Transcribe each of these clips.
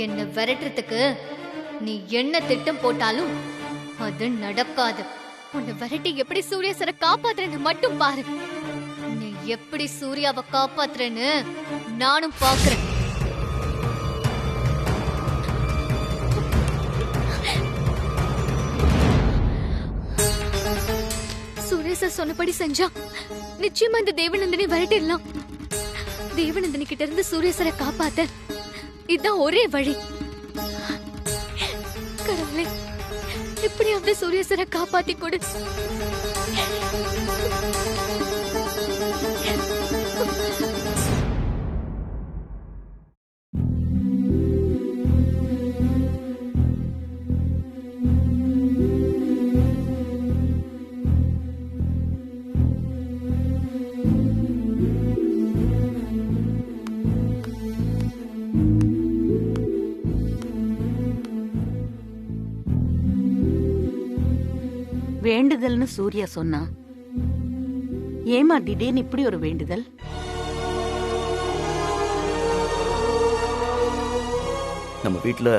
என்ன விரட்டுறதுக்கு நீ என்ன திட்டம் போட்டாலும் அது நடக்காது. உன்னை விரட்டி எப்படி சூர்யா சார காப்பாத்துறேன்னு மட்டும் பாரு. நீ எப்படி சூர்யாவை காப்பாத்துறேன்னு நானும் பாக்குறேன். சூர்யா சார் சொன்னபடி செஞ்சா நிச்சயமா இந்த தேவநந்தினி விரட்டிடலாம். தேவநந்தினி கிட்ட இருந்து சூர்யா சார காப்பாத்த இதுதான் ஒரே வழி. கடவுளே, எப்படியாவது சூர்யா சார காப்பாத்தி கொடு. வேண்டுதல்னு சூர்யா சொன்னா, ஏமா திடீர்னு இப்படி ஒரு வேண்டுதல்? நம்ம வீட்டுல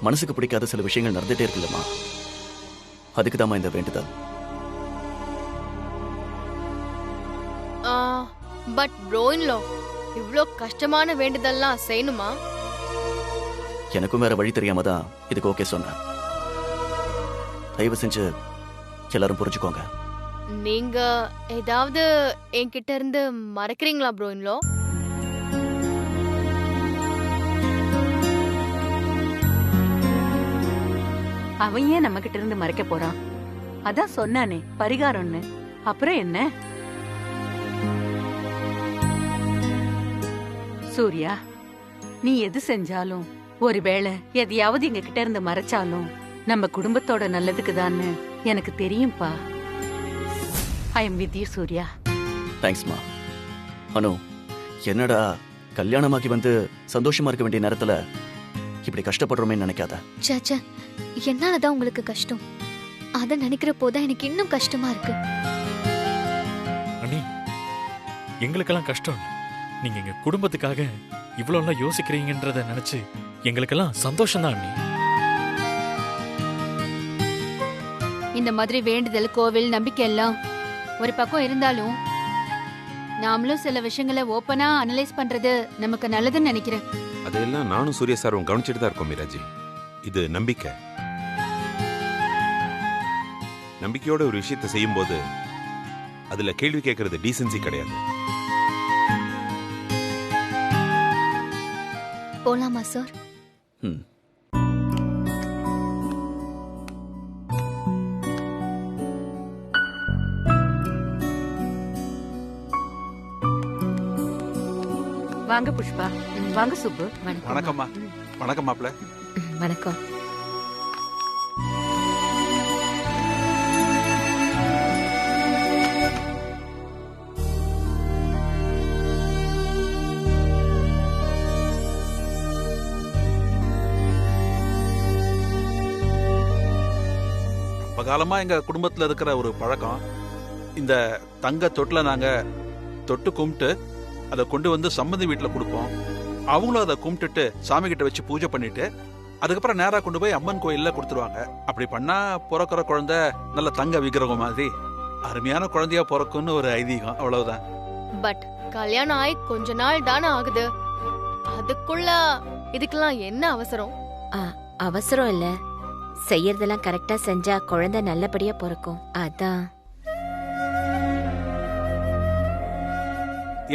மனசுக்கு பிடிக்காத சில விஷயங்கள் நடந்துட்டே இருக்குல்லம்மா, அதுக்குதாம்மா இந்த வேண்டுதல். பட் ப்ரோயின்லோ, இவ்ளோ கஷ்டமான வேண்டுதல்லாம் செய்யணுமா? எனக்கும் வேற வழி தெரியாம தான் இதுக்கு ஓகே சொன்னேன். தயவு செஞ்சு எல்லாரும் புரிஞ்சுக்கோங்க. நீங்க ஏதாவது என்கிட்ட இருந்து மறைக்கிறீங்களா ப்ரோயின்லோ? அவன் ஏன் நம்ம கிட்ட இருந்து மறைக்க போறான்? அதான் சொன்னானே பரிகாரம்னு. அப்புறம் என்ன? சூர்யா, நீ எது செஞ்சாலும், ஒருவேளை எதையாவது எங்க கிட்ட இருந்து மறைச்சாலும் நம்ம குடும்பத்தோட நல்லதுக்கு தான்னு எனக்கு தெரியும்பா. I am with you Surya. தேங்க்ஸ்மா. அனு, என்னடா கல்யாணமாக்கி வந்து சந்தோஷமா இருக்க வேண்டிய நேரத்துல இப்படி கஷ்டப்படுறோமே நினைக்காத. சாச்சா, என்னாலதான் உங்களுக்கு கஷ்டம். அத நினைக்கிற போதான் எனக்கு இன்னும் கஷ்டமா இருக்கு. அண்ணி, எங்களுக்கெல்லாம் கஷ்டம் இல்ல. நீங்க எங்க குடும்பத்துக்காக இவ்வளவு எல்லாம் யோசிக்கிறீங்கன்றத நினைச்சு எங்களுக்கெல்லாம் சந்தோஷம் தான் அண்ணி. இந்த மாதிரி வேண்டுதல், கோவில், நம்பிக்கை எல்லாம் ஒரு பக்கம் இருந்தாலும் நாமளும் சில விஷயங்களை ஓப்பனா அனலைஸ் பண்றது நமக்கு நல்லதுன்னு நினைக்கிறேன். அதெல்லாம் நானும் சூர்யா சாரும் கவனிச்சுட்டு தான் இருக்கோம் மீராஜி. இது நம்பிக்கை. நம்பிக்கையோட ஒரு விஷயத்தை செய்யும் போது அதுல கேள்வி கேட்கறது டீசென்சி கிடையாது. போலாமா சார்? வாங்க புஷ்பா. வாங்க சுப்பு. வணக்கம்மா. வணக்கம் மாப்ள. வணக்கம். ரொம்ப காலமா எங்க குடும்பத்துல இருக்கிற ஒரு பழக்கம், இந்த தங்க தொட்டில நாங்க தொட்டு கும்பிட்டு அதை கொண்டு வந்து சம்பந்தி வீட்டுல கொடுப்போம். அவங்களும் அதை கும்பிட்டுட்டு சாமி கிட்ட வச்சு பூஜை பண்ணிட்டு அதுக்கப்புறம் நேரா கொண்டு போய் அம்மன் கோயில்ல கொடுத்துருவாங்க. அப்படி பண்ணா பிறக்கிற குழந்தை நல்ல தங்க விக்கிரகம் மாதிரி அருமையான குழந்தையா பிறக்கும்னு ஒரு ஐதீகம், அவ்வளவுதான். பட் கல்யாணம் ஆகி கொஞ்ச நாள் தானே ஆகுது, அதுக்குள்ள இதுக்கெல்லாம் என்ன அவசரம்? அவசரம் இல்ல, செய்யறதெல்லாம் கரெக்டா செஞ்சா குழந்தை நல்லபடியா பிறக்கும். அதான்.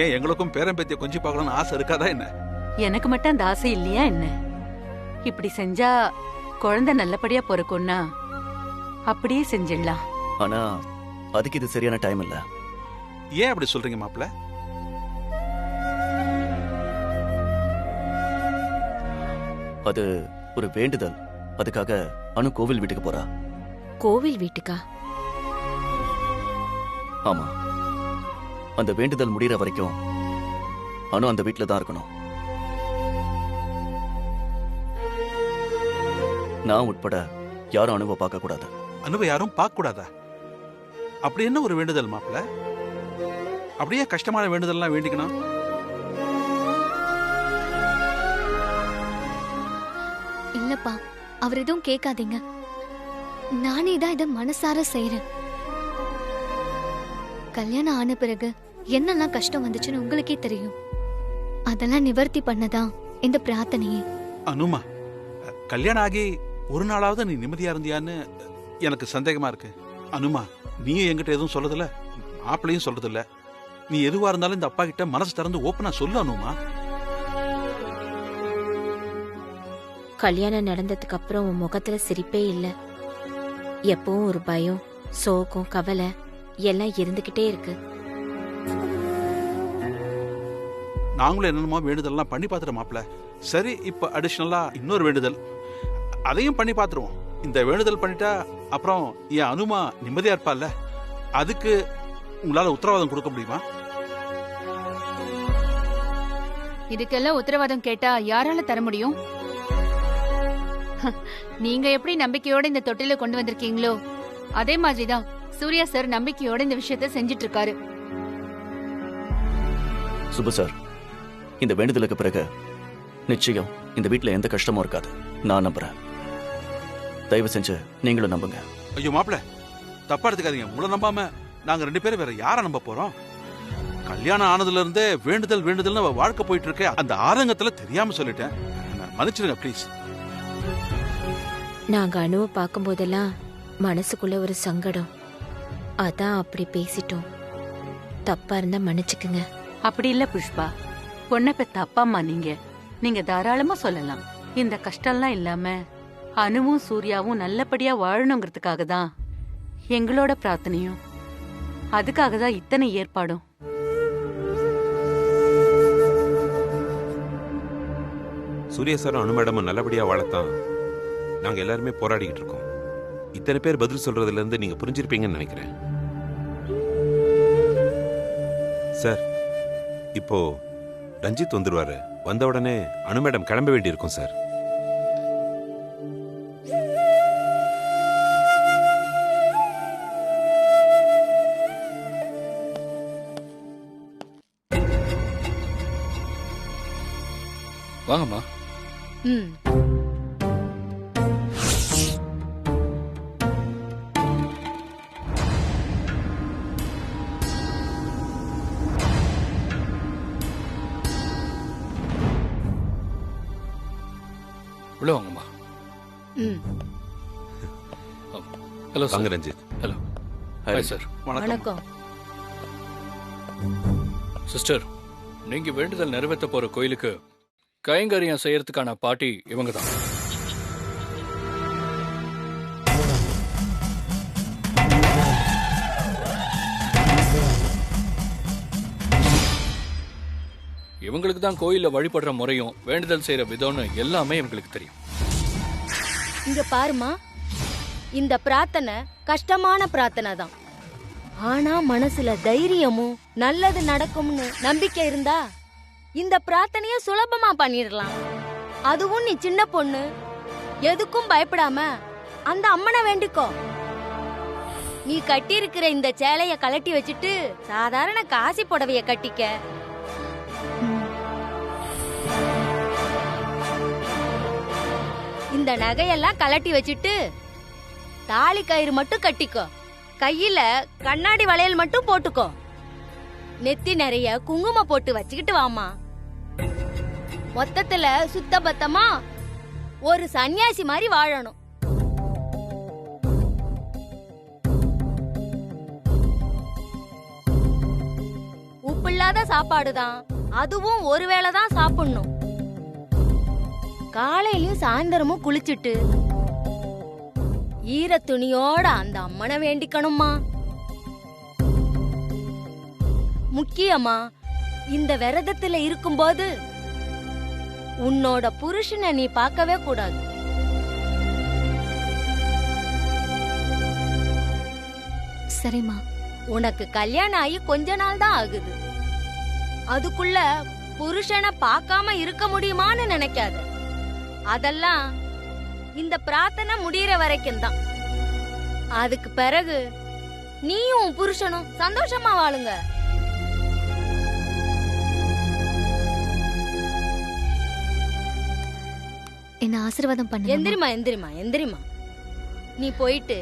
ஏன் எங்களுக்கும் பேரம்பேத்திய கொஞ்சம் பார்க்கணும்னு ஆசை இருக்காதா என்ன? எனக்கு மட்டும் அந்த ஆசை இல்லையா என்ன? இப்படி செஞ்சா குழந்தை நல்லபடியா பிறக்கும்னா அப்படியே செஞ்சிடலாம். ஆனா அதுக்கு இது சரியான டைம் இல்ல. ஏன் அப்படி சொல்றீங்க மாப்ள? அது ஒரு வேண்டுதல். அதுக்காக அனு கோவில் வீட்டுக்கு போறா. கோவில் வீட்டுக்கா? ஆமா. அந்த வேண்டுதல் முடிகிற வரைக்கும் அனு அந்த வீட்டுல தான் இருக்கணும். நான் உட்பட யாரும் அனுவை பார்க்க கூடாது. அனுவை யாரும் பார்க்க கூடாதா? அப்படி என்ன ஒரு வேண்டுதல் மாப்ள? அப்படியே கஷ்டமான வேண்டுதல்லாம் வேண்டிக்கணும்? இல்லப்பா, அவர் எதுவும் கேட்காதீங்க. நானே தான் இதை மனசார செய்யறேன். கல்யாணம் ஆன பிறகு என்னெல்லாம் கஷ்டம் வந்துச்சுன்னு உங்களுக்கே தெரியும். அதெல்லாம் நிவர்த்தி பண்ணதான் இந்த பிரார்த்தனையே. அனுமா, கல்யாணம் ஆகி ஒரு நாளாவது நீ நிம்மதியா இருந்தியான்னு எனக்கு சந்தேகமா இருக்கு. அனுமா, நீயும் என்கிட்ட எதுவும் சொல்றதில்ல, மாப்பிள்ளையும் சொல்றதில்ல. நீ எதுவா இருந்தாலும் இந்த அப்பா கிட்ட மனசு திறந்து ஓப்பனா சொல்லு அனுமா. கல்யாணம் நடந்ததுக்கு அப்புறம் உன் முகத்துல சிரிப்பே இல்ல. எப்பவும் ஒரு பயம், சோகம், கவலை எல்லாம் இருந்துகிட்டே இருக்கு. நாங்களும் என்னென்னமோ வேண்டுதல்லாம் பண்ணி பார்த்துட்டோம் மாப்பிள்ள. சரி, இப்ப அடிஷனலா இன்னொரு வேண்டுதல், அதையும் பண்ணி பார்த்துருவோம். இந்த வேண்டுதல் பண்ணிட்டா அப்புறம் என் அனுமா நிம்மதியா இருப்பால்ல, அதுக்கு உங்களால உத்தரவாதம் கொடுக்க முடியுமா? இதுக்கெல்லாம் உத்தரவாதம் கேட்டா யாரால தர முடியும்? நீங்க எப்படி நம்பிக்கையோட இந்த தொட்டில கொண்டு வந்திருக்கீங்களோ அதே மாதிரிதான் சூர்யா சார் நம்பிக்கையோட இந்த விஷயத்த செஞ்சிட்டு இருக்காரு. சுபு சார், இந்த வேண்டுதலுக்கு பிறகு நிச்சயம் இந்த வீட்டுல எந்த கஷ்டமும் இருக்காது. நான் நம்புறேன். தயவு செஞ்சு நீங்களும் நம்புங்க. ஐயோ மாப்பிள்ள, தப்பா எடுத்துக்காதீங்க. உங்களை நம்பாம நாங்க 2 பேரும் வேற யார நம்ப போறோம்? கல்யாணம் ஆனதுல இருந்தே வேண்டுதல் வேண்டுதல்னு வாழ்க்கை போயிட்டு இருக்க, அந்த ஆதங்கத்துல தெரியாம சொல்லிட்டேன். மன்னிச்சிடுங்க ப்ளீஸ். நாங்க அணுவை பார்க்கும் போதெல்லாம் மனசுக்குள்ள ஒரு சங்கடம், அதான் அப்படி பேசிட்டோம். தப்பா இருந்தா மன்னிச்சுக்குங்க. அப்படி இல்ல புஷ்பா, பொண்ணை பெத்த அப்பா அம்மா நீங்க தாராளமா சொல்லலாம். இந்த கஷ்டம்லாம் இல்லாம அனுவும் சூர்யாவும் நல்லபடியா வாழணுங்கிறதுக்காக தான் எங்களோட பிரார்த்தனையும், அதுக்காக தான் இத்தனை ஏற்பாடும். சூர்யா சாரும் அனு மேடமும் நல்லபடியா வாழத்தான் நாங்க எல்லாருமே போராடிக்கிட்டு இருக்கோம். இத்தனை பேர் பதில் சொல்றதுல இருந்து நீங்க புரிஞ்சிருப்பீங்கன்னு நினைக்கிறேன். சார், இப்போ ரஞ்சித் வந்துருவாரு. வந்த உடனே அனு மேடம் கிளம்ப வேண்டியிருக்கும் சார். வாங்கம்மா. ம். உள்ள வாங்கம்மா. ம். ஹலோ வாங்க sir. Ranjith. Hello. Hi sir. வணக்கம். சிஸ்டர், நீங்க வேண்டுதல் நிறைவேற்ற போற கோயிலுக்கு கைங்கரியம் செய்யறதுக்கான பாட்டி இவங்க தான். இவங்களுக்கு தான் கோயில்ல வழிபடுற முறையும் வேண்டுதல் செய்யற விதம்னு எல்லாமே இவங்களுக்கு தெரியும். இங்க பாருமா, இந்த பிரார்த்தனை கஷ்டமான பிரார்த்தனை தான். ஆனா மனசுல தைரியமும் நல்லது நடக்கும்னு நம்பிக்கை இருந்தா இந்த பிரார்த்தனைய சுலபமா பண்ணிடலாம். அதுவும் நீ சின்ன பொண்ணு, எதுக்கும் பயப்படாம அந்த அம்மனை வேண்டிக்கோ. நீ கட்டி இருக்கிற இந்த சேலைய கலட்டி வச்சுட்டு சாதாரண காசி புடவைய கட்டிக்க. இந்த நகையெல்லாம் கலட்டி வச்சுட்டு தாலி கயிறு மட்டும் கட்டிக்கோ. கையில கண்ணாடி வளையல் மட்டும் போட்டுக்கோ. நெத்தி நிறைய குங்குமம் போட்டு வச்சுக்கிட்டு வாமா. மொத்தத்துல சுத்தபத்தமா ஒரு சன்னியாசி மாதிரி வாழணும். உப்பில்லாத சாப்பாடுதான், அதுவும் ஒருவேளை தான் சாப்பிடணும். காலையிலயும் சாயந்தரமும் குளிச்சுட்டு ஈர துணியோட அந்த அம்மனை வேண்டிக்கணுமா. முக்கியமா இந்த விரதத்துல இருக்கும்போது உன்னோட புருஷனை நீ பார்க்கவே கூடாது. சரிம்மா. உனக்கு கல்யாணம் ஆகி கொஞ்ச நாள் தான் ஆகுது. அதுக்குள்ள புருஷனை பார்க்காம இருக்க முடியுமான்னு நினைக்காத. அதெல்லாம் இந்த பிரார்த்தனை முடியற வரைக்கும் தான். அதுக்கு பிறகு நீயும் உன் புருஷனும் சந்தோஷமா வாழுங்க. என்ன ஆசீர்வாதம் பண்ணு எந்திரிமா எந்திரிமா எந்திரிமா. நீ போயிட்டு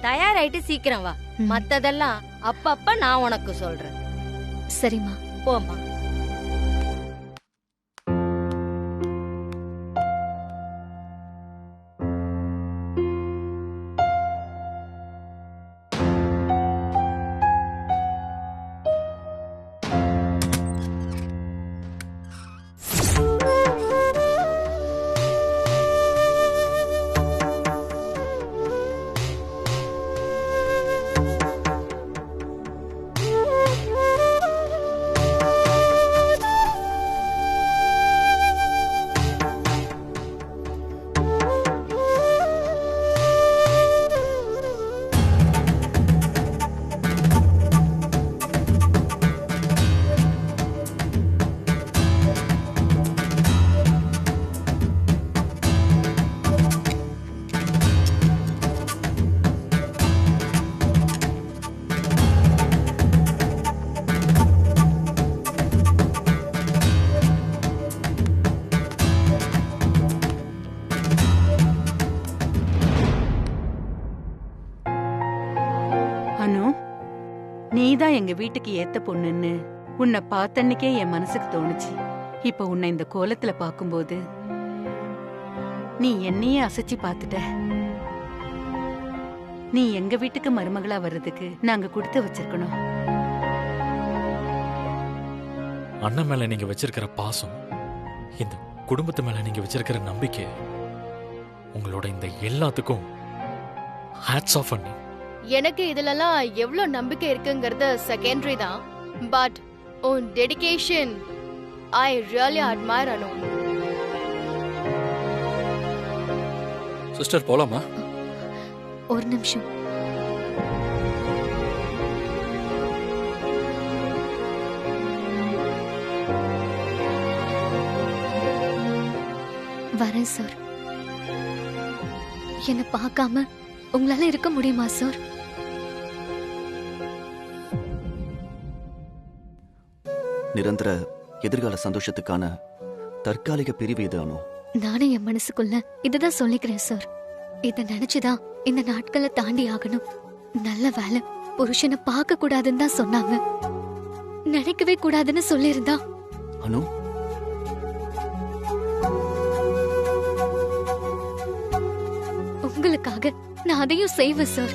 தயாராயிட்டு சீக்கிரம் வா. மத்ததெல்லாம் அப்பப்ப நான் உனக்கு சொல்றேன். சரிம்மா. போம்மா. அனு, நீதான் எங்க வீட்டுக்கு ஏத்த பொண்ணுன்னு உன்னை பார்த்தன்னைக்கே என் மனசுக்கு தோணுச்சு. இப்ப உன்னை இந்த கோலத்துல பாக்கும்போது நீ என்னையே அசைச்சு பார்த்துட்ட. நீ எங்க வீட்டுக்கு மருமகளா வர்றதுக்கு நாங்க கொடுத்து வச்சிருக்கணும். அண்ணன் மேல நீங்க வச்சிருக்கிற பாசம், இந்த குடும்பத்து மேல நீங்க வச்சிருக்கிற நம்பிக்கை, உங்களோட இந்த எல்லாத்துக்கும் ஹேட்ஸ் ஆஃப் அண்ணி. எனக்கு இதுலலாம் எவ்வளவு நம்பிக்கை இருக்குங்கிறது செகண்டரி தான். பட் உன் dedication I really admire Anu. Sister போலாமா? ஒரு நிமிஷம். வரேன் சார். என்ன பார்க்காம உங்களால இருக்க முடியுமா சார்? நிரந்தர எதிர்கால சந்தோஷத்துக்கான தற்காலிக பிரிவு இது அனு. நானே என் மனசுக்குள்ள இதுதான் சொல்லிக்கிறேன் சார். இத நினைச்சுதான் இந்த நாட்களை தாண்டி ஆகணும். நல்ல வேலை, புருஷனை பார்க்க கூடாதுன்னு தான் சொன்னாங்க. நினைக்கவே கூடாதுன்னு சொல்லியிருந்தா அனு, உங்களுக்காக நான் அதையும் செய்வேன் சார்.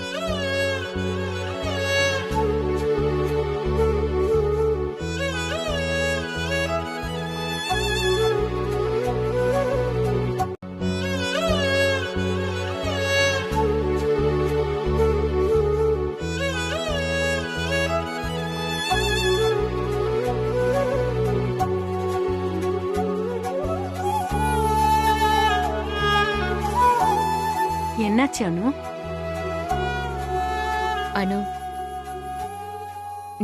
என்னாச்சு அனு? அனு,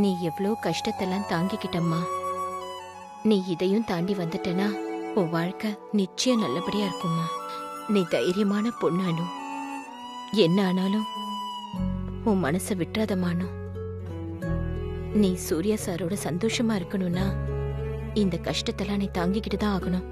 நீ எவ்வளோ கஷ்டத்தெல்லாம் தாங்கிக்கிட்டம்மா. நீ இதையும் தாண்டி வந்துட்டனா உன் வாழ்க்கை நிச்சயம் நல்லபடியா இருக்கும்மா. நீ தைரியமான பொண்ணு அனு. என்ன ஆனாலும் உன் மனசை விட்டுறாதம்மானு. நீ சூர்யா சாரோட சந்தோஷமா இருக்கணும்னா இந்த கஷ்டத்தெல்லாம் நீ தாங்கிக்கிட்டு தான் ஆகணும்.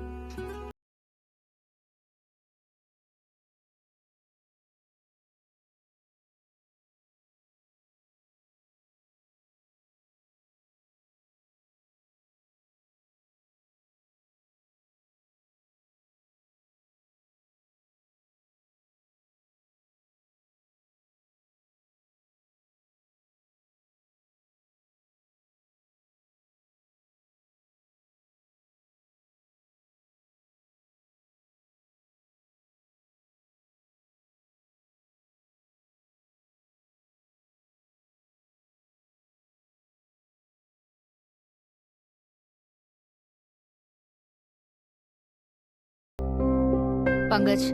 பங்கஜ்,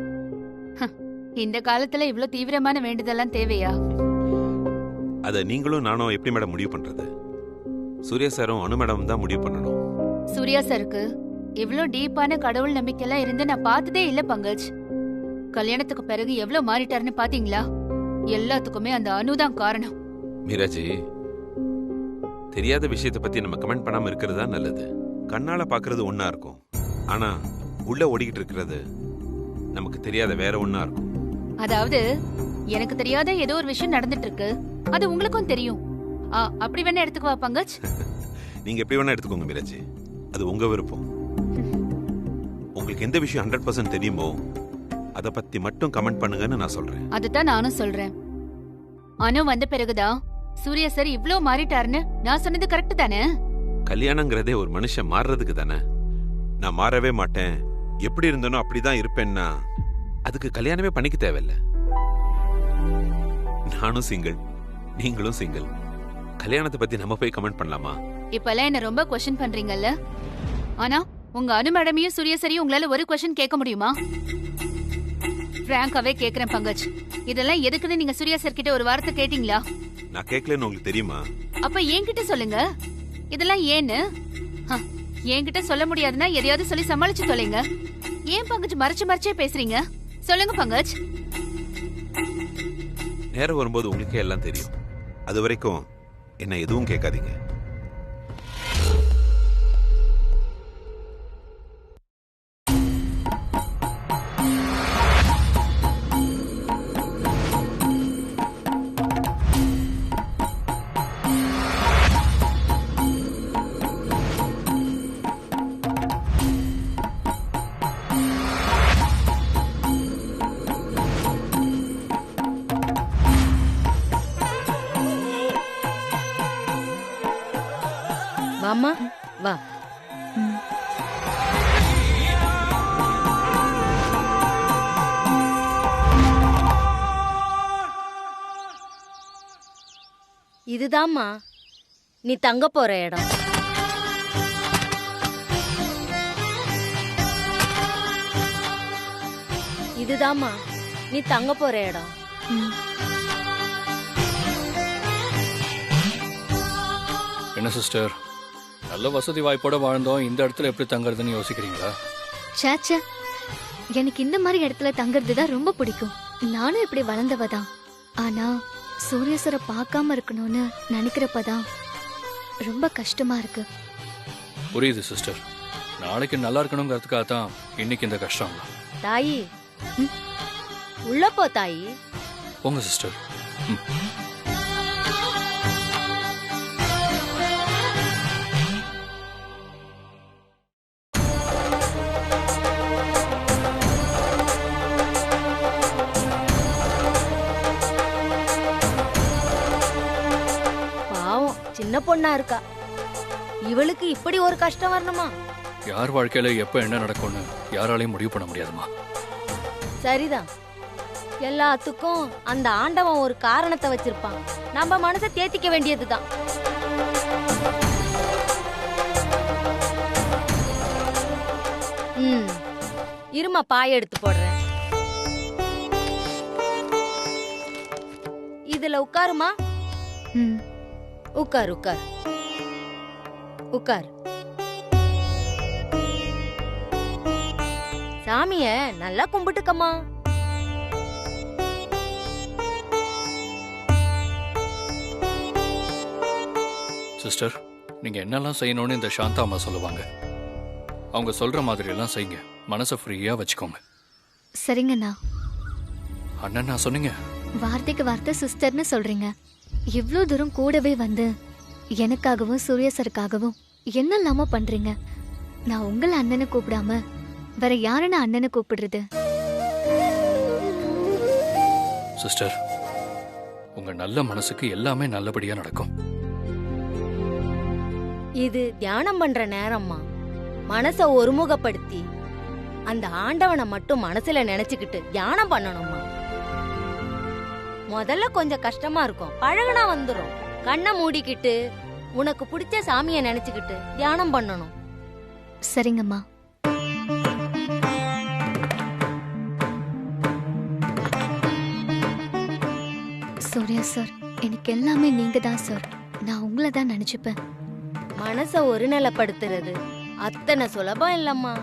இந்த காலத்துல இவ்ளோ தீவிரமான வேண்டுதெல்லாம் தேவையா? அத நீங்களும் நானும் எப்படி மேடம் முடிவு பண்றது? சூர்யா சாரும் அனு மேடம் தான் முடிவு பண்ணணும். சூர்யா சாருக்கு இவ்ளோ டீப்பான கடவுள் நம்பிக்கையெல்லாம் இருந்து நான் பார்த்ததே இல்ல பங்கஜ். கல்யாணத்துக்கு பிறகு எவ்வளவு மாறிட்டாருன்னு பாத்தீங்களா? எல்லாத்துக்குமே அந்த அனுதான் காரணம். மீராஜி, தெரியாத விஷயத்தை பத்தி நம்ம கமெண்ட் பண்ணாம இருக்கிறது தான் நல்லது. கண்ணால பாக்குறது ஒன்னா இருக்கும், ஆனா உள்ள ஓடிக்கிட்டு இருக்கிறது நமக்கு தெரியாத வேற ஒண்ணா இருக்கும். அதாவது எனக்கு தெரியாத ஏதோ ஒரு விஷயம் நடந்துட்டு இருக்கு, அது உங்களுக்கும் தெரியும். அப்படி வேணா எடுத்துக்குவா பங்கஜ். நீங்க எப்படி வேணா எடுத்துக்கோங்க மீராஜி, அது உங்க விருப்பம். உங்களுக்கு எந்த விஷயம் 100% தெரியுமோ அத பத்தி மட்டும் கமெண்ட் பண்ணுங்கன்னு நான் சொல்றேன். அதுதான் நானும் சொல்றேன். அனு வந்த பிறகுதான் சூர்யா சார் இவ்ளோ மாறிட்டாருன்னு நான் சொன்னது கரெக்ட் தானே? கல்யாணங்கிறதே ஒரு மனுஷன் மாறுறதுக்கு தானே. நான் மாறவே மாட்டேன், எப்படி இருந்தனோ அப்படிதான் இருப்பேன்னா அதுக்கு கல்யாணமே பண்ணிக்க தேவையில்ல. நானும் சிங்கிள், நீங்களும் சிங்கிள். கல்யாணத்தை பத்தி நம்ம போய் கமெண்ட் பண்ணலாமா? இப்பெல்லாம் என்ன ரொம்ப கொஸ்டின் பண்றீங்கல்ல. ஆனா உங்க அனு மேடமையும் சூர்யா சரியும் உங்களால ஒரு கொஸ்டின் கேட்க முடியுமா? பிராங்காவே கேக்குறேன் பங்கஜ், இதெல்லாம் எதுக்குன்னு நீங்க சூர்யா சார் கிட்ட ஒரு வார்த்தை கேட்டீங்களா? நான் கேட்கலன்னு உங்களுக்கு தெரியுமா? அப்ப என்கிட்ட சொல்லுங்க, இதெல்லாம் ஏன்னு. என்கிட்ட சொல்ல முடியாதுன்னா எதையாவது சொல்லி சமாளிச்சு தொலைங்க. ஏன் பங்கஜ் மறைச்சு மறைச்சே பேசுறீங்க? சொல்லுங்க பங்கஜ். நேரம் வரும்போது உங்களுக்கே எல்லாம் தெரியும். அது வரைக்கும் என்ன எதுவும் கேட்காதீங்க. வாமா வா. இதுதாம்மா நீ தங்க போற இடம். இதுதாம்மா நீ தங்க போற இடம். என்ன சிஸ்டர், நல்ல வசதி வாய்ப்போட வாழ்ந்தோம், இந்த இடத்துல எப்படி தங்குறதுன்னு யோசிக்கிறீங்களா? சாச்சா, எனக்கு இந்த மாதிரி இடத்துல தங்குறது தான் ரொம்ப பிடிக்கும். நானும் இப்படி வளர்ந்தவதான். ஆனா சூரியசரை பார்க்காம இருக்கணும்னு நினைக்கிறப்பதான் ரொம்ப கஷ்டமா இருக்கு. புரியுது சிஸ்டர், நாளைக்கு நல்லா இருக்கணுங்கிறதுக்காக தான் இன்னைக்கு இந்த கஷ்டம். தாயி உள்ள போ தாயி. போங்க சிஸ்டர். சின்ன பொண்ணா இருக்கா, இவளுக்கு இப்படி ஒரு கஷ்டம் வரணுமா? யார் வாழ்க்கையில எப்ப என்ன நடக்கும்னு யாராலையும் முடிவு பண்ண முடியாதுமா. சரிதான், எல்லாத்துக்கும் அந்த ஆண்டவன் ஒரு காரணத்தை வச்சிருப்பான். நம்ம மனசை தேத்திக்க வேண்டியதுதான். இருமா பாய எடுத்து போடுறேன். இதுல உட்காருமா. உட்கார் உட்கார் உட்கார். சாமிய நல்லா கும்பிட்டுக்கம்மா. சிஸ்டர், நீங்க என்னெல்லாம் செய்யணும்னு இந்த சாந்தா அம்மா சொல்லுவாங்க. அவங்க சொல்ற மாதிரி எல்லாம் செய்யுங்க, மனசை ஃப்ரீயா வச்சுக்கோங்க. சரிங்கண்ணா. அண்ணன் நான் சொன்னீங்க, வார்த்தைக்கு வார்த்தை சிஸ்டர்னு சொல்றீங்க. இவ்ளோ தூரம் கூடவே வந்து எனக்காகவும் சூர்யா சருக்காகவும் என்னெல்லாம பண்றீங்க. நான் உங்களை அண்ணனை கூப்பிடாம வேற யாருன்னு அண்ணனை கூப்பிடுறது? சிஸ்டர், உங்க நல்ல மனசுக்கு எல்லாமே நல்லபடியா நடக்கும். இது தியானம் பண்ற நேரம்மா. மனச ஒருமுகப்படுத்தி அந்த ஆண்டவனை மட்டும் மனசுல நினைச்சுக்கிட்டு தியானம் பண்ணணும்மா. முதல்ல கொஞ்சம் கஷ்டமா இருக்கும், பழகுனா வந்துரும். கண்ணை மூடிக்கிட்டு உனக்கு பிடிச்ச சாமியை நினைச்சுக்கிட்டு தியானம் பண்ணணும். சரிங்கம்மா. சூர்யா சார், எனக்கு எல்லாமே நீங்க தான் சார். நான் உங்களை தான் நினைச்சுப்பேன். மனச ஒருநிலைப்படுத்துறது அத்தனை சுலபம் இல்லம்மா.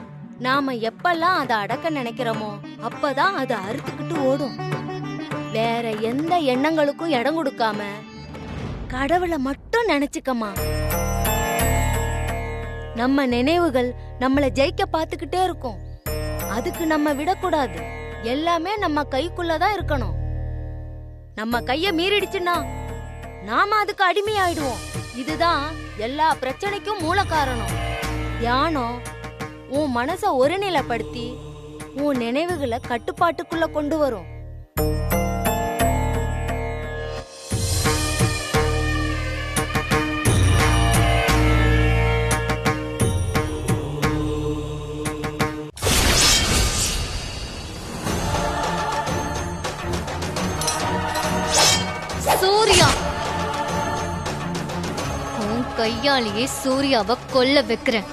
நாம எப்பெல்லாம் அதை அடக்க நினைக்கிறோமோ அப்பதான் அது அறுத்துக்கிட்டு ஓடும். வேற எந்த எண்ணங்களுக்கும் இடம் கொடுக்காம கடவுளை மட்டும் நினைச்சுக்கமா. நம்ம நினைவுகள் நம்மள ஜெயிக்க பார்த்துக்கிட்டே இருக்கும். அதுக்கு நம்ம விடக்கூடாது. எல்லாமே நம்ம கைக்குள்ளதான் இருக்கணும். நம்ம கைய மீறிடுச்சுன்னா நாம அதுக்கு அடிமையாயிடுவோம். இதுதான் எல்லா பிரச்சனைக்கும் மூல காரணம். தியானம் உன் மனச ஒருநிலைப்படுத்தி உன் நினைவுகளை கட்டுப்பாட்டுக்குள்ள கொண்டு வரும். சூர்யா, உன் கையாலேயே சூர்யாவை கொல்ல வைக்கிறேன்.